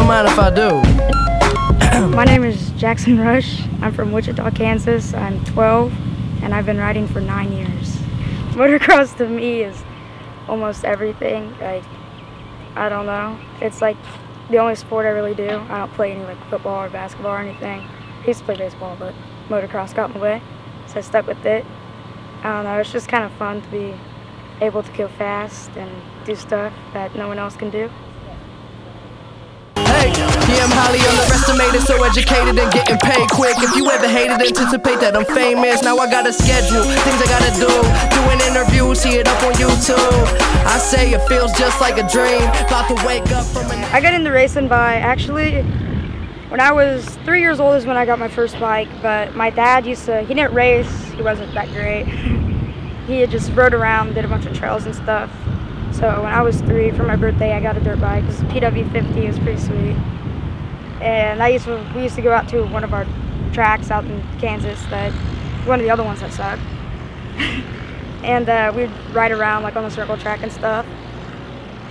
don't mind if I do. My name is Jaxon Rush. I'm from Wichita, Kansas. I'm 12, and I've been riding for 9 years. Motocross to me is almost everything. Like, I don't know. It's like the only sport I really do. I don't play any like football or basketball or anything. I used to play baseball, but motocross got in the way, so I stuck with it. I don't know. It's just kind of fun to be able to go fast and do stuff that no one else can do. Hey, yeah, I'm highly underestimated, so educated and getting paid quick. If you ever hated, anticipate that I'm famous. Now I got a schedule, things I gotta do. Doing interviews, see it up on YouTube. I say it feels just like a dream. About to wake up from an... I got into racing by, actually, when I was 3 years old is when I got my first bike, but my dad used to, he didn't race, he wasn't that great. He had just rode around, did a bunch of trails and stuff. So when I was 3, for my birthday, I got a dirt bike. It was a PW50, it was pretty sweet. And we used to go out to one of our tracks out in Kansas, one of the other ones that sucked. And we'd ride around like on the circle track and stuff.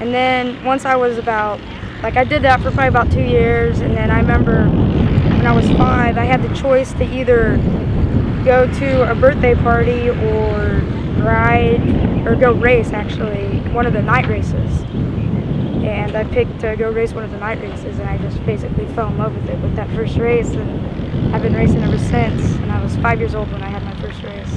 And then once I was about, like I did that for probably about 2 years, and then I remember when I was 5, I had the choice to either go to a birthday party or go race, actually, one of the night races. And I picked to go race one of the night races, and I just basically fell in love with it with that first race, and I've been racing ever since. And I was 5 years old when I had my first race.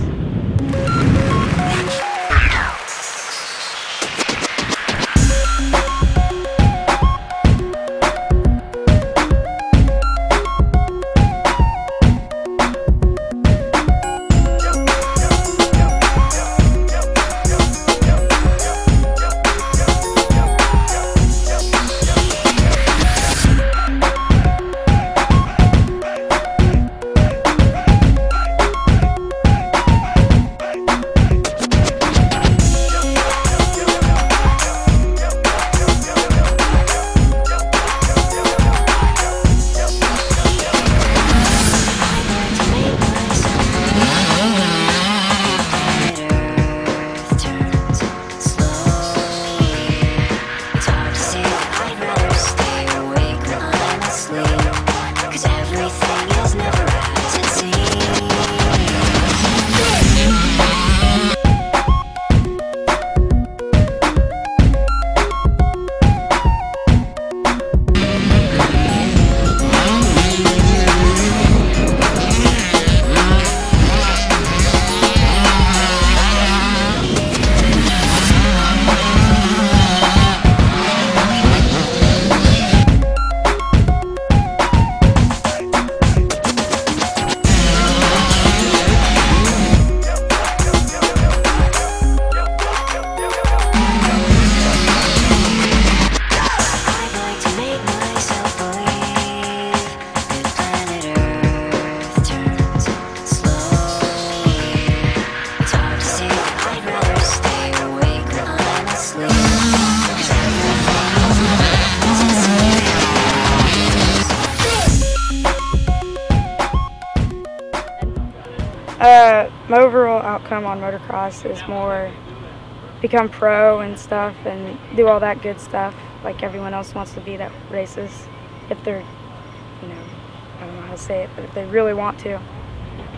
My overall outcome on motocross is more become pro and stuff and do all that good stuff like everyone else wants to be that races, if they're, you know, I don't know how to say it, but if they really want to.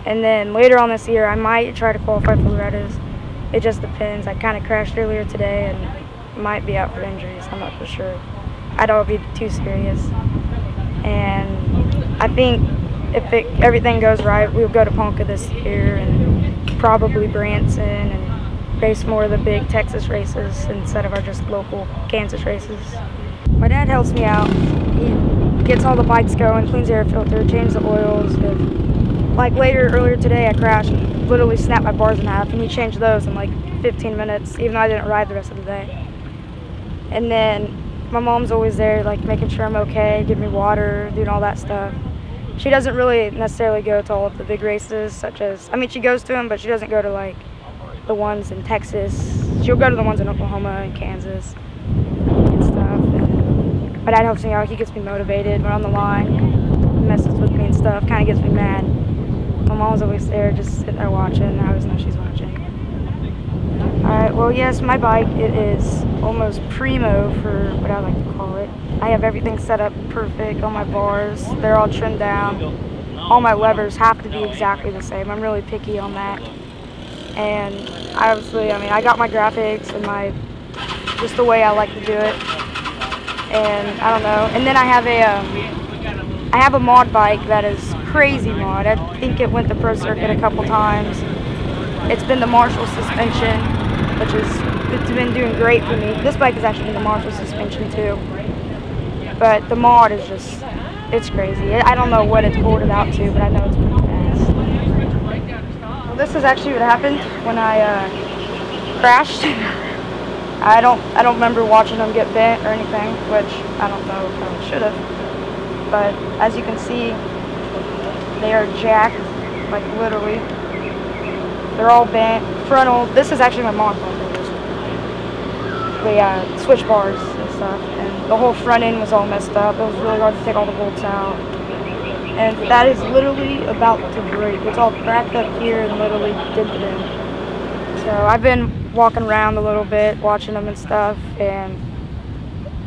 And then later on this year I might try to qualify for Loretta's. It just depends. I kind of crashed earlier today and might be out for injuries. I'm not for sure. I don't be too serious. And I think if everything goes right, we'll go to Ponca this year and probably Branson and race more of the big Texas races instead of our just local Kansas races. My dad helps me out. He gets all the bikes going, cleans the air filter, changes the oils. Like earlier today I crashed, literally snapped my bars in half, and he changed those in like 15 minutes, even though I didn't ride the rest of the day. And then my mom's always there, like making sure I'm okay, giving me water, doing all that stuff. She doesn't really necessarily go to all of the big races, such as, I mean, she goes to them, but she doesn't go to like the ones in Texas. She'll go to the ones in Oklahoma and Kansas and stuff. And my dad helps me out. He gets me motivated. We're on the line, messes with me and stuff, kind of gets me mad. My mom's always there, just sitting there watching. I always know she's watching. All right, well, Well, yes, my bike, it is almost primo for what I like to call it. I have everything set up perfect, all my bars, they're all trimmed down. All my levers have to be exactly the same. I'm really picky on that. And obviously, I mean, I got my graphics and just the way I like to do it. And I don't know. And then I have a mod bike that is crazy mod. I think it went the pro circuit a couple times. It's been the Marshall suspension, which it's been doing great for me. This bike is actually the Marshall suspension too. But the mod is just, it's crazy. I don't know what it's boarded out to, but I know it's pretty fast. Well, this is actually what happened when I crashed. I don't remember watching them get bent or anything, which I don't know if I should have. But as you can see, they are jacked, like literally. They're all bent. Frontal, this is actually my mod bike. The switch bars and stuff, and the whole front end was all messed up. It was really hard to take all the bolts out. And that is literally about to break. It's all cracked up here and literally dented in. So I've been walking around a little bit, watching them and stuff, and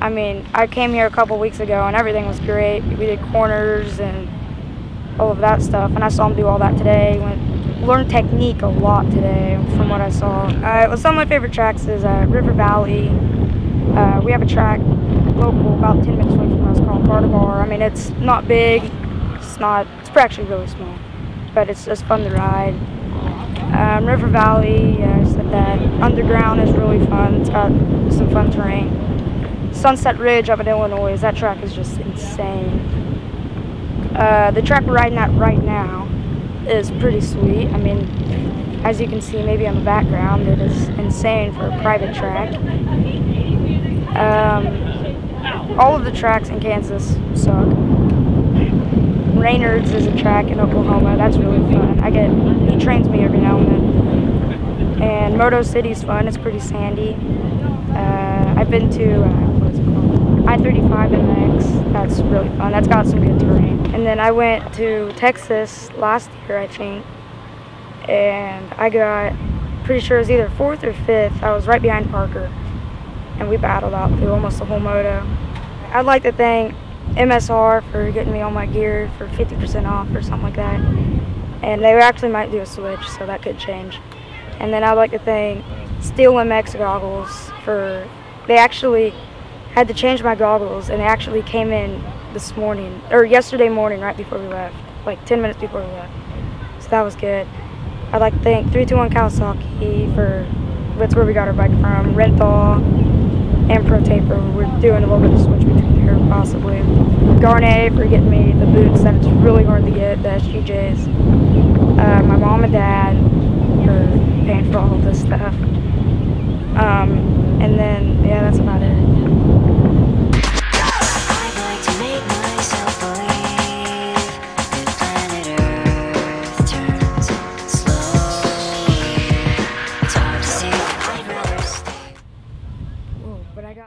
I mean, I came here a couple weeks ago and everything was great. We did corners and all of that stuff, and I saw them do all that today. Learned technique a lot today from what I saw. Well, some of my favorite tracks is River Valley. We have a track local about 10 minutes away from us called Bar. I mean, it's not big, it's actually really small, but it's just fun to ride. River Valley, yeah, I said that. Underground is really fun, it's got some fun terrain. Sunset Ridge up in Illinois, that track is just insane. The track we're riding at right now is pretty sweet. I mean, as you can see maybe on the background, it is insane for a private track. All of the tracks in Kansas suck. Raynard's is a track in Oklahoma, that's really fun. He trains me every now and then. And Moto City's fun, it's pretty sandy. I've been to, what is it called? I-35 MX, that's really fun, that's got some good terrain. And then I went to Texas last year, I think, and I got, pretty sure it was either 4th or 5th. I was right behind Parker, and we battled out through almost the whole moto. I'd like to thank MSR for getting me all my gear for 50% off or something like that. And they actually might do a switch, so that could change. And then I'd like to thank Steel MX Goggles for, they actually had to change my goggles, and they actually came in this morning, or yesterday morning right before we left, like 10 minutes before we left. So that was good. I'd like to thank 321 Kawasaki for, that's where we got our bike from, Renthal, and Pro Taper. We're doing a little bit of switch between here possibly. Garnet for getting me the boots that it's really hard to get, the SGJs. My mom and dad for paying for all of this stuff.